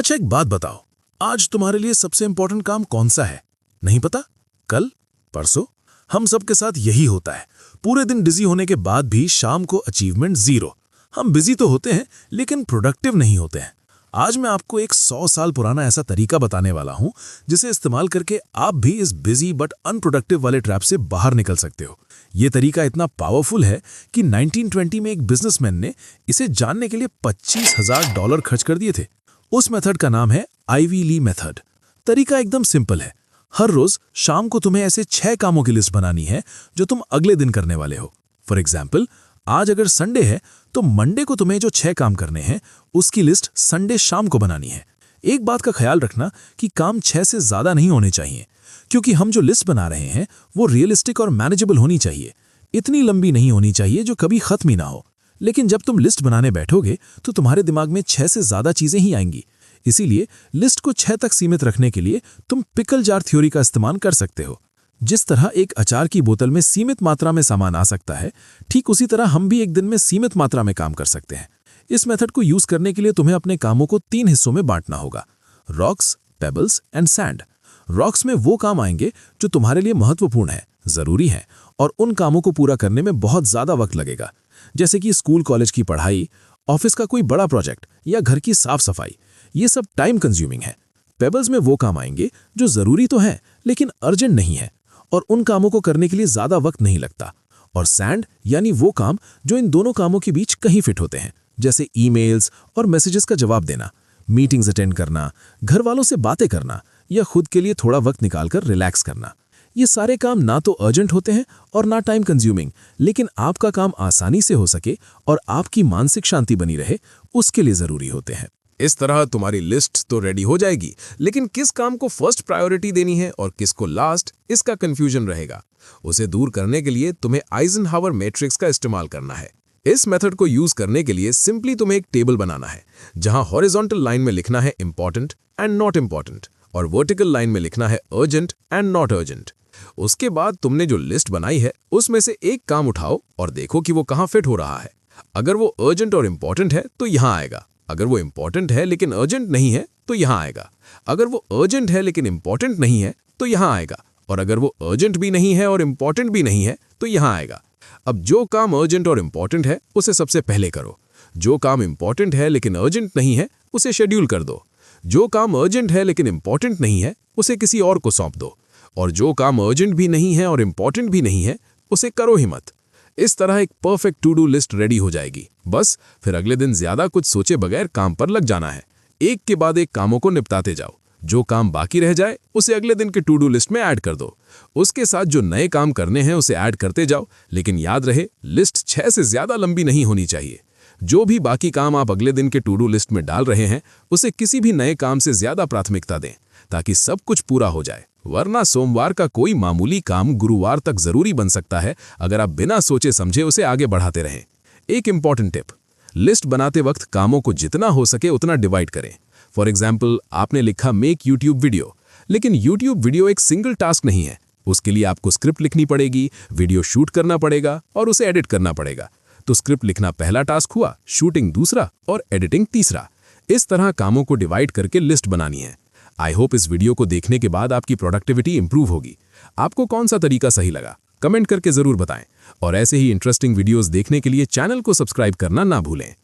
अच्छा एक बात बताओ, आज तुम्हारे लिए सबसे इंपॉर्टेंट काम कौन सा है? नहीं पता? कल? परसों? हम सबके साथ यही होता है। पूरे दिन बिजी होने के बाद भी शाम को अचीवमेंट जीरो। हम बिजी तो होते हैं लेकिन प्रोडक्टिव नहीं होते हैं। आज मैं आपको एक 100 साल पुराना ऐसा तरीका बताने वाला हूं जिसे इस्तेमाल करके आप भी इस बिजी बट अनप्रोडक्टिव वाले ट्रैप से बाहर निकल सकते हो। ये तरीका इतना पावरफुल है कि 1920 में एक बिजनेसमैन ने इसे जानने के लिए $25,000 खर्च कर दिए थे। उस मेथड का नाम है आइवी ली मेथड। तरीका एकदम सिंपल है। हर रोज शाम को तुम्हें ऐसे 6 कामों की लिस्ट बनानी है जो तुम अगले दिन करने वाले हो। फॉर एग्जाम्पल, आज अगर संडे है तो मंडे को तुम्हें जो 6 काम करने हैं उसकी लिस्ट संडे शाम को बनानी है। एक बात का ख्याल रखना कि काम 6 से ज्यादा नहीं होने चाहिए, क्योंकि हम जो लिस्ट बना रहे हैं वो रियलिस्टिक और मैनेजेबल होनी चाहिए। इतनी लंबी नहीं होनी चाहिए जो कभी खत्म ही ना हो। लेकिन जब तुम लिस्ट बनाने बैठोगे तो तुम्हारे दिमाग में 6 से ज्यादा चीजें ही आएंगी। इसीलिए लिस्ट को 6 तक सीमित रखने के लिए तुम पिकल जार थ्योरी का इस्तेमाल कर सकते हो। जिस तरह एक अचार की बोतल में सीमित मात्रा में सामान आ सकता है, ठीक उसी तरह हम भी एक दिन में सीमित मात्रा में काम कर सकते हैं। इस मेथड को यूज करने के लिए तुम्हें अपने कामों को 3 हिस्सों में बांटना होगा: rocks, pebbles and sand. Rocks में वो काम आएंगे जो तुम्हारे लिए महत्वपूर्ण है, जरूरी है और उन कामों को पूरा करने में बहुत ज्यादा वक्त लगेगा, जैसे कि स्कूल कॉलेज की पढ़ाई, ऑफिस का कोई बड़ा प्रोजेक्ट या घर की साफ सफाई। ये सब टाइम कंज्यूमिंग है। पेबल्स में वो काम आएंगे जो जरूरी तो है लेकिन अर्जेंट नहीं है और उन कामों को करने के लिए ज्यादा वक्त नहीं लगता। और सैंड यानी वो काम जो इन दोनों कामों के बीच कहीं फिट होते हैं, जैसे ईमेल्स और मैसेजेस का जवाब देना, मीटिंग्स अटेंड करना, घर वालों से बातें करना या खुद के लिए थोड़ा वक्त निकालकर रिलैक्स करना। ये सारे काम ना तो अर्जेंट होते हैं और ना टाइम कंज्यूमिंग, लेकिन आपका काम आसानी से हो सके और आपकी मानसिक शांति बनी रहे, उसके लिए जरूरी होते हैं। इस तरह तुम्हारी लिस्ट तो रेडी हो जाएगी, लेकिन किस काम को फर्स्ट प्रायोरिटी देनी है और किसको लास्ट, इसका कंफ्यूजन रहेगा। उसे दूर करने के लिए तुम्हें आइजनहावर मैट्रिक्स का इस्तेमाल करना है। इस मेथड को यूज करने के लिए सिंपली तुम्हें एक टेबल बनाना है जहां हॉरिजॉन्टल लाइन में लिखना है इंपॉर्टेंट एंड नॉट इंपॉर्टेंट और वर्टिकल लाइन में लिखना है अर्जेंट एंड नॉट अर्जेंट। उसके बाद तुमने जो लिस्ट बनाई है उसमें से एक काम उठाओ और देखो कि वो कहां फिट हो रहा है। अगर वो अर्जेंट और इंपॉर्टेंट है तो यहां आएगा। अगर वो इंपॉर्टेंट है लेकिन अर्जेंट नहीं है तो यहां आएगा। अगर वो अर्जेंट है लेकिन इंपॉर्टेंट नहीं है तो यहां आएगा। और अगर वो अर्जेंट भी नहीं है और इंपॉर्टेंट भी नहीं है तो यहां आएगा। अब जो काम अर्जेंट और इंपॉर्टेंट है उसे सबसे पहले करो। जो काम इंपॉर्टेंट है लेकिन अर्जेंट नहीं है उसे शेड्यूल कर दो। जो काम अर्जेंट है लेकिन इंपॉर्टेंट नहीं है उसे किसी और को सौंप दो। और जो काम अर्जेंट भी नहीं है और इंपॉर्टेंट भी नहीं है उसे करो ही मत। इस तरह एक perfect to do list ready हो जाएगी। बस फिर अगले दिन ज्यादा कुछ सोचे बगैर काम पर लग जाना है। एक के बाद एक कामों को निपटाते जाओ। जो काम बाकी रह जाए उसे अगले दिन के टू डू लिस्ट में ऐड कर दो। उसके साथ जो नए काम करने हैं उसे ऐड करते जाओ, लेकिन याद रहे लिस्ट 6 से ज्यादा लंबी नहीं होनी चाहिए। जो भी बाकी काम आप अगले दिन के टू डू लिस्ट में डाल रहे हैं उसे किसी भी नए काम से ज्यादा प्राथमिकता दें ताकि सब कुछ पूरा हो जाए, वरना सोमवार का कोई मामूली काम गुरुवार तक जरूरी बन सकता है अगर आप बिना सोचे समझे उसे आगे बढ़ाते रहें। एक इंपॉर्टेंट टिप, लिस्ट बनाते वक्त कामों को जितना हो सके उतना डिवाइड करें। फॉर एग्जाम्पल, आपने लिखा मेक यूट्यूब वीडियो, लेकिन यूट्यूब वीडियो एक सिंगल टास्क नहीं है। उसके लिए आपको स्क्रिप्ट लिखनी पड़ेगी, वीडियो शूट करना पड़ेगा और उसे एडिट करना पड़ेगा। तो स्क्रिप्ट लिखना पहला टास्क हुआ, शूटिंग दूसरा और एडिटिंग तीसरा। इस तरह कामों को डिवाइड करके लिस्ट बनानी है। आई होप इस वीडियो को देखने के बाद आपकी प्रोडक्टिविटी इंप्रूव होगी। आपको कौन सा तरीका सही लगा कमेंट करके जरूर बताएं और ऐसे ही इंटरेस्टिंग वीडियोस देखने के लिए चैनल को सब्सक्राइब करना ना भूलें।